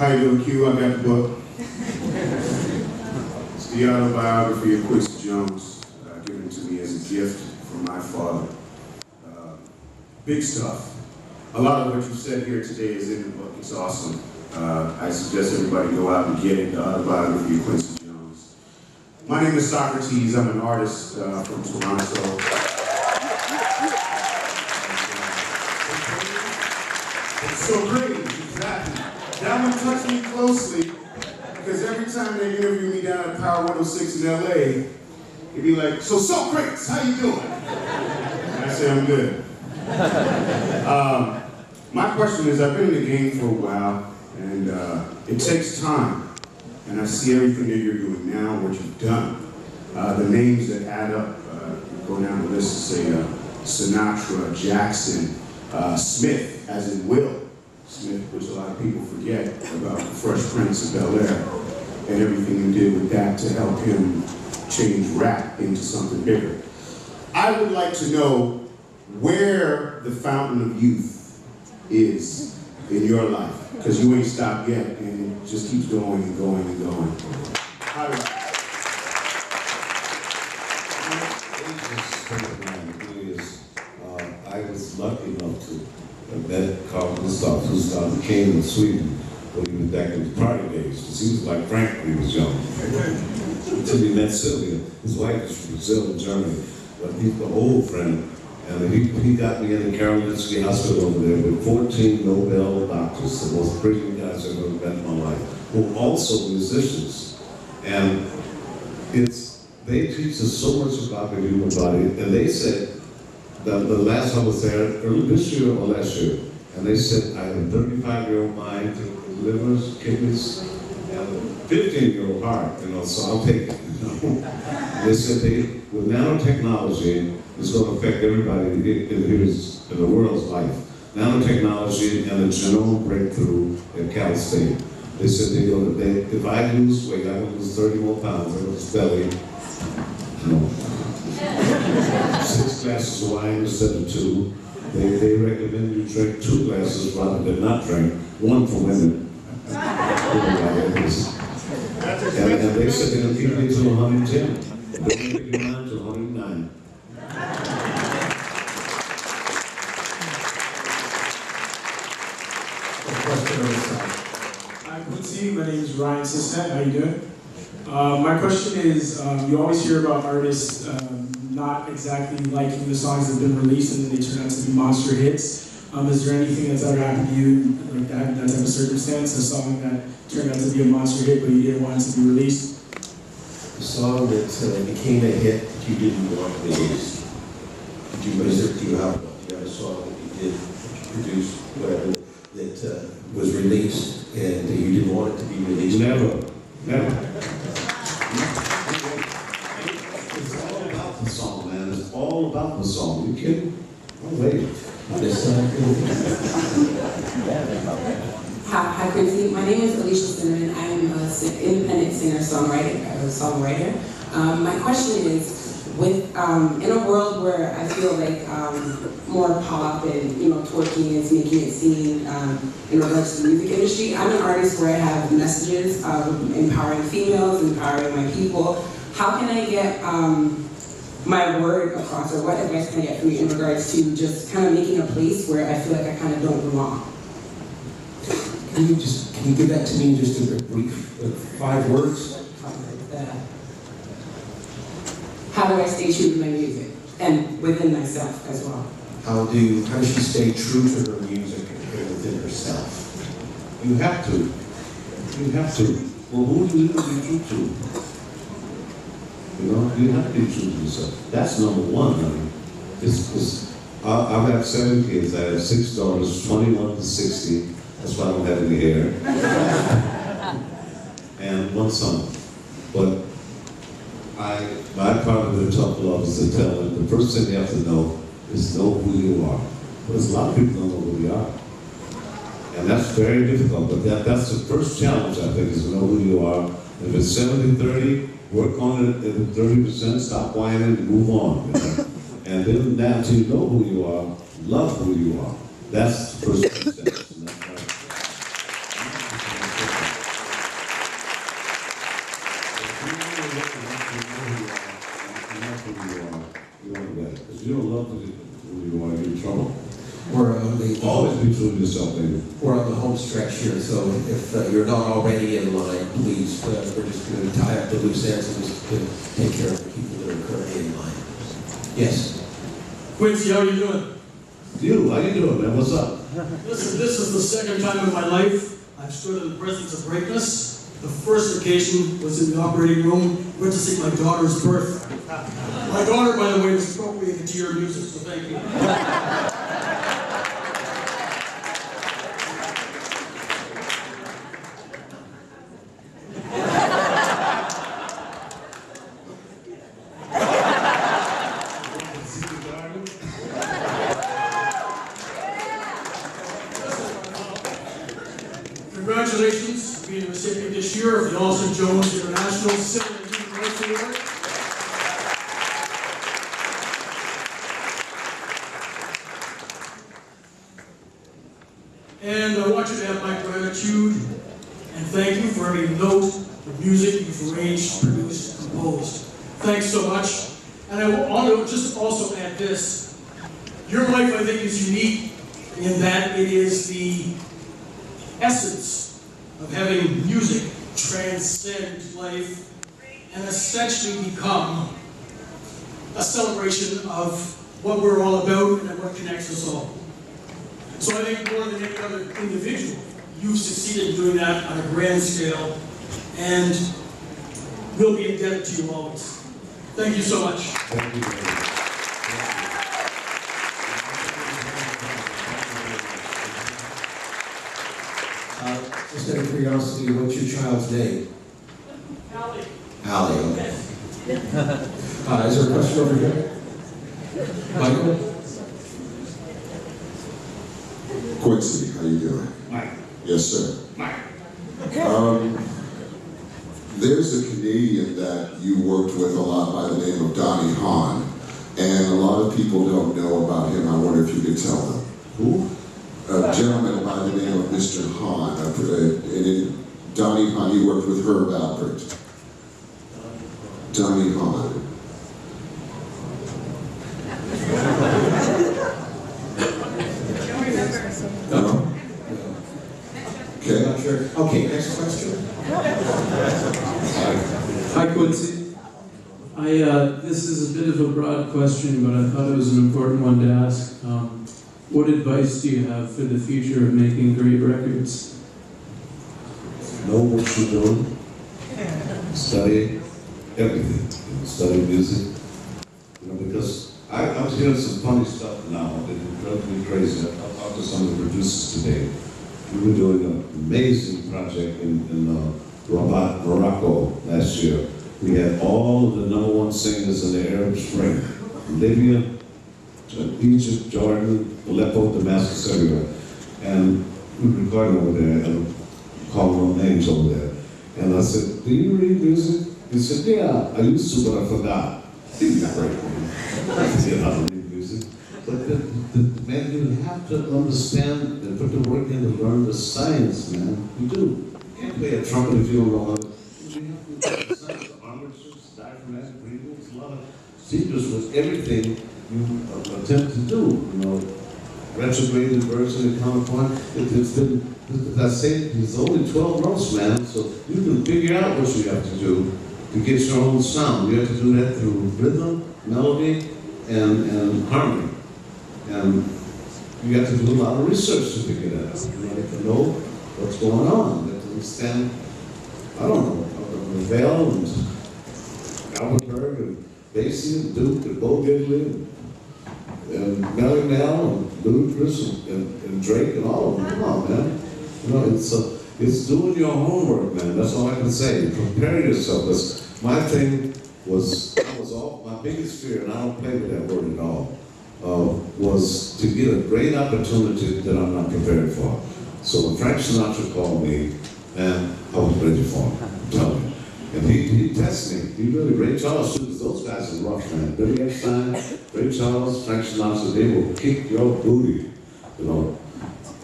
How you doing, Q? I got the book. It's the autobiography of Quincy Jones, given to me as a gift from my father. Big stuff. A lot of what you said here today is in the book. It's awesome. I suggest everybody go out and get it, the autobiography of Quincy Jones. My name is Socrates. I'm an artist from Toronto. It's so great, exactly. That one touched me closely because every time they interview me down at Power 106 in LA, it'd be like, so Socrates, how you doing? And I say, I'm good. My question is, I've been in the game for a while, and it takes time. And I see everything that you're doing now, what you've done. The names that add up, go down the list and say Sinatra, Jackson, Smith, as in Will Smith, which a lot of people forget about the Fresh Prince of Bel-Air, and everything you did with that to help him change rap into something bigger. I would like to know where the fountain of youth is in your life, because you ain't stopped yet, and it just keeps going and going and going. How do I was lucky enough to have met Carl Gustav, who's now the king in Sweden, when he was back in the party days, because he was like Frank when he was young. Until he met Sylvia. His wife is from Brazil and Germany, but he's an old friend. And he got me in the Karolinski Hospital over there with 14 Nobel doctors, the most brilliant guys I've ever met in my life, who are also musicians. And they teach us so much about the human body. And they said that the last time I was there, early this year or last year, and they said I have a 35-year-old mind, livers, kidneys, and a 15-year-old heart, so I'll take it. They said with nanotechnology, it's going to affect everybody in the world's life. Nanotechnology and a genome breakthrough at Cal State. They said if I lose weight, I'm going to lose 30 more pounds. I'm going to belly, 6 glasses of wine instead of 2. They recommend you drink 2 glasses rather than not drink, 1 for women. And they said they're going to keep me to 110. They're going to keep me down to 109. Hi Quincy, my name is Ryan Sisnet. How you doing? My question is, you always hear about artists not exactly liking the songs that have been released and then they turn out to be monster hits. Is there anything that's ever happened to you, like that type of circumstance, a song that turned out to be a monster hit but you didn't want it to be released? A song that became a hit that you didn't want to be released. Do you have a song that you did, produced, whatever, that was released and you didn't want it to be released? Never. It's all about the song, man. It's all about the song. You kidding? Oh, wait. Hi Quincy, my name is Alicia Cinnamon. I am an independent singer-songwriter. My question is, in a world where I feel like more pop and twerking is making it seen in regards to the music industry, I'm an artist where I have messages of empowering females, empowering my people. How can I get my word across, or what advice can I get from you in regards to just kind of making a place where I feel like I kind of don't belong? Can you give that to me in just a brief 5 words? How do I stay true to my music and within myself as well? How does she stay true to her music and within herself? You have to. You have to. Well, who do you need to be true to? You have to be true to yourself. That's number one. I mean, I've had 7 kids. I have 6 daughters, 21 to 60. That's why I don't have any hair. And 1 son. But my part of the tough love is to tell them the first thing you have to know is know who you are. Because a lot of people don't know who they are. And that's very difficult, but that's the first challenge, I think, is to know who you are. If it's 70-30, work on it at 30%, stop whining, and move on. And then now, until you know who you are, love who you are. That's the first step. through yourself, baby. We're on the home stretch here, so if you're not already in line, please, we're just going to tie up the loose ends and just take care of the people that are currently in line. Yes? Quincy, how you doing? How you doing, man? What's up? Listen, this is the second time in my life I've stood in the presence of greatness. The first occasion was in the operating room, witnessing my daughter's birth. My daughter, by the way, was appropriated to your music, so thank you. Congratulations on being the recipient this year of the Quincy Jones International Civil and Human Rights Award. And I want you to have my gratitude and thank you for every note of music you've arranged, produced, and composed. Thanks so much. And I want to just also add this. Your life, I think, is unique in that it is the essence of having music transcend life and essentially become a celebration of what we're all about and what connects us all. So I think more than any other individual, you've succeeded in doing that on a grand scale, and we'll be indebted to you always. Thank you so much. Thank you, baby. Just out of curiosity, what's your child's name? Allie. Allie, okay. Is there a question over here? Michael? Quincy, how you doing? Mike. Yes, sir. Mike. There's a Canadian that you worked with a lot by the name of Donnie Hahn, and a lot of people don't know about him. I wonder if you could tell them. Who? A gentleman by the name of Mr. Hahn. Donnie Hahn, you worked with Herb Alpert. Donnie Hahn. No? Okay. Not sure. Okay, next question. Hi, Quincy. This is a bit of a broad question, but I thought it was an important one to ask. What advice do you have for the future of making great records? Know what you're doing. Study everything. Study music. Because I was hearing some funny stuff now that drove me crazy. I talked to some of the producers today. We were doing an amazing project in Morocco last year. We had all of the #1 singers in the Arab Spring. Libya, Egypt, Jordan, Aleppo, Damascus, everywhere. And we were recording over there and calling them names over there. And I said, do you read music? He said, yeah, I used to, but I forgot. Give me a break, man. I said, I don't read music. But man, you have to understand and put the work in to learn the science, man. You do. You can't play a trumpet if you don't know how to. You have to learn the science, the armatures, diaphragmatic breathing, a lot of secrets with everything you attempt to do, retrograde, inversion, and counterpoint. It's been, as I say, there's only 12 notes, man, so you can figure out what you have to do to get your own sound. You have to do that through rhythm, melody, and harmony. And you have to do a lot of research to figure that out. You have to know what's going on. You have to understand, I don't know, Ravel and Alberberg and Basie and Duke and Bo Diddley and Melly Mel and Ludacris and Drake and all of them. Come on, man. It's doing your homework, man. That's all I can say. Prepare yourself. My thing was, my biggest fear, and I don't play with that word at all, was to get a great opportunity that I'm not prepared for. So when Frank Sinatra called me, man, I was ready for him. I'm telling you. And he tested me. He really, Ray Charles too, because those guys are rough, man. Billy Epstein, Ray Charles, Frank Sinatra, they will kick your booty,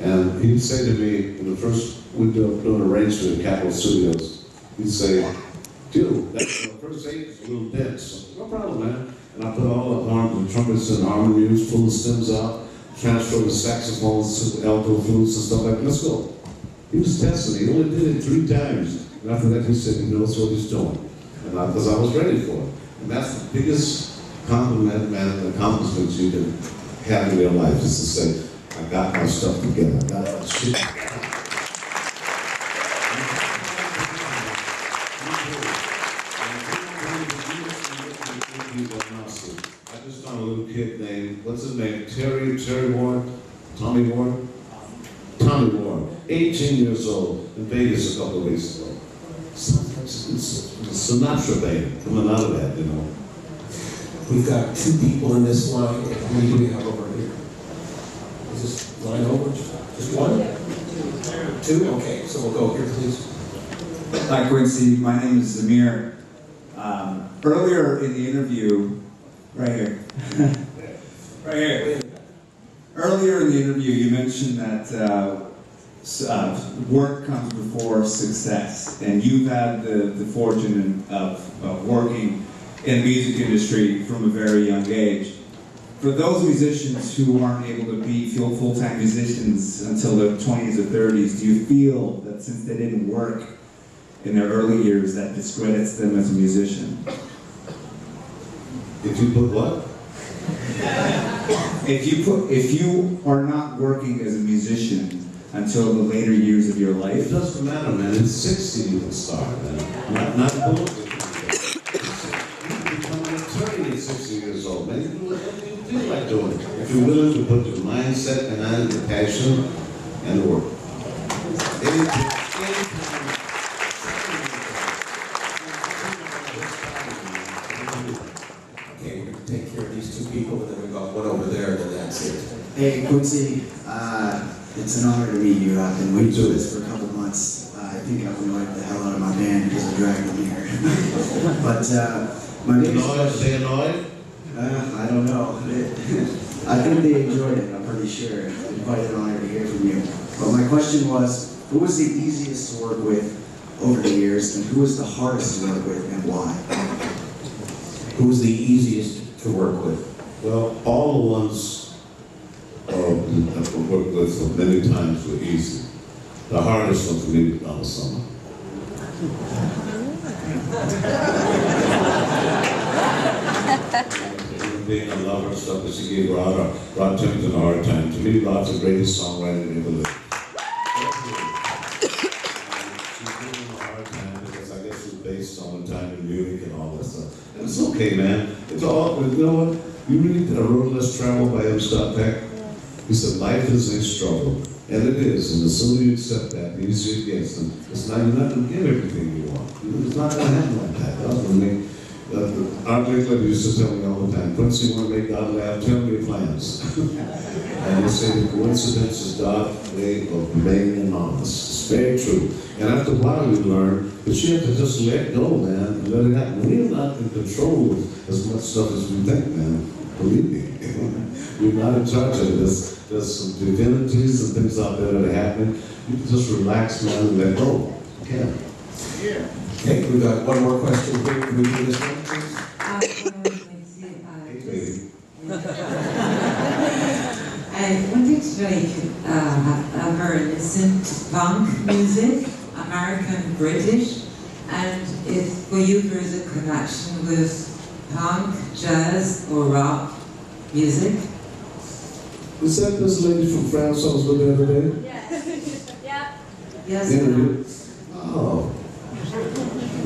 And he'd say to me, in the first, we'd do an arrangement in Capitol Studios, he'd say, dude, the first 8 is a little dense. No problem, man. And I put all the horns and trumpets and harmonies, pull the stems out, transfer the saxophones to alto flutes and stuff like that. Let's go. He was testing. He only did it 3 times. And after that, he said he knows what he's doing. And because I was ready for it. And that's the biggest compliment, man, and accomplishment you can have in your life, is to say, I got my stuff together. I got my shit together. I just found a little kid named, what's his name? Terry Warren? Tommy Warren? Tommy Warren, 18 years old, in Vegas a couple of weeks ago. It's Sinatra band coming out of that, you know. We've got 2 people in this line. How many do we have over here? Is this line over? Just 1? 2? Okay, so we'll go here, please. Hi, Quincy. My name is Zamir. Earlier in the interview, right here. Right here. Earlier in the interview, you mentioned that work comes before success, and you've had the fortune of working in the music industry from a very young age. For those musicians who aren't able to be full-time musicians until their 20s or 30s, do you feel that since they didn't work in their early years, that discredits them as a musician? If you put what? If you are not working as a musician until the later years of your It life, doesn't matter, man. At 60 you can start, man. Not bullshit. You can become an attorney at 60 years old, man. You do whatever you feel like doing. If you're willing to put your mindset behind the passion and the work. Okay, we're going to take care of these 2 people, and then we've got one over there, and then that's it. Hey, Quincy, it's an honor to meet you. I've been waiting for this for a couple months. I think I've annoyed the hell out of my band because I dragged them here. But my biggest They annoyed? I don't know. I think they enjoyed it, I'm pretty sure. It's quite an honor to hear from you. But my question was, who was the easiest to work with over the years, and who was the hardest to work with, and why? Who's the easiest to work with? Well, all the ones I've worked with for many times were easy. The hardest one for me was Donna Summer. Being a lover and stuff, but she gave Rod Temperton a hard time. To me, Rod's the greatest songwriter ever lived. She gave him a hard time because I guess it was based on the time in Munich and all that stuff. And it's okay, man. It's all, you know what? You read A Road Less Traveled by M. Scott Peck? He said, life is a struggle. And it is. And the sooner you accept that, the easier it gets. And it's not, you're not going to get everything you want. It's not going to happen like that. That's what I mean. Art Blakely used to tell me all the time, Quincy, you want to make God laugh, tell me your plans. And they say the coincidence is God's way of remaining anonymous. It's very true. And after a while you learn that you have to just let go, man, and let it happen. We're not in control of as much stuff as we think, man. Believe me. We're not in charge of it. There's some divinities and things out there that are happening. You can just relax, man, and let go. You can. Yeah. Okay, we've got one more question here. Can we do this one, please? I wanted to know if you ever listened to punk music, American, British, and if for you there is a connection with punk, jazz, or rock music? Was that this lady from France I was with the other day? Yes. Yeah. Yes. Interview? Oh.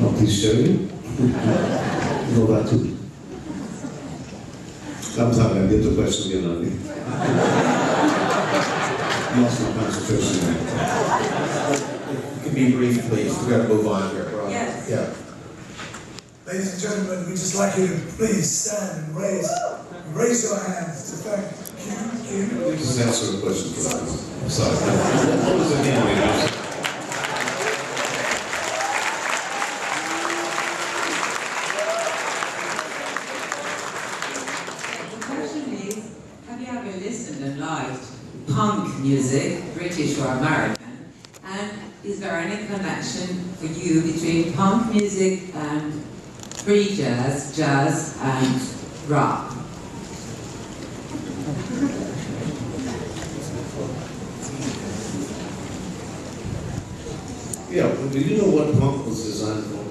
Oh, please show you. You know that too. I'm sorry, I get the question again on me. Lost my concentration there. You can be brief, please. We've got to move on here. Yes. Yeah. Ladies and gentlemen, we'd just like you to please stand and raise your hands to thank you. Just answer the question for us. I'm sorry. What was the name, ladies? Punk music, British or American, and is there any connection for you between punk music and free jazz, jazz and rock? Yeah, but do you know what punk was designed for?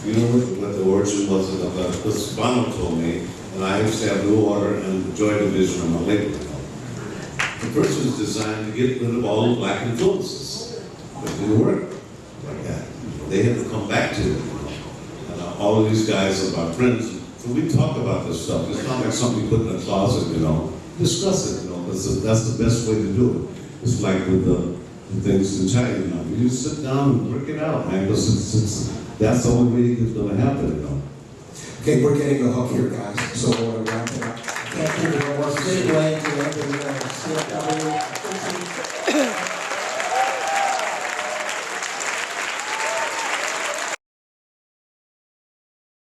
You know what the origin was of that? Because Bono told me, and I used to have New Order and Joy Division on my label. The first was designed to get rid of all the black influences. But it didn't work like that. They had to come back to it. And all of these guys are my friends. So we talk about this stuff. It's not like something you put in a closet, Discuss it, because that's the best way to do it. It's like with the things in China, You just sit down and work it out, man, because that's the only way it's going to happen, Okay, we're getting the hook here, guys, so we're going to wrap it up. Thank you very much. Big leg to everyone.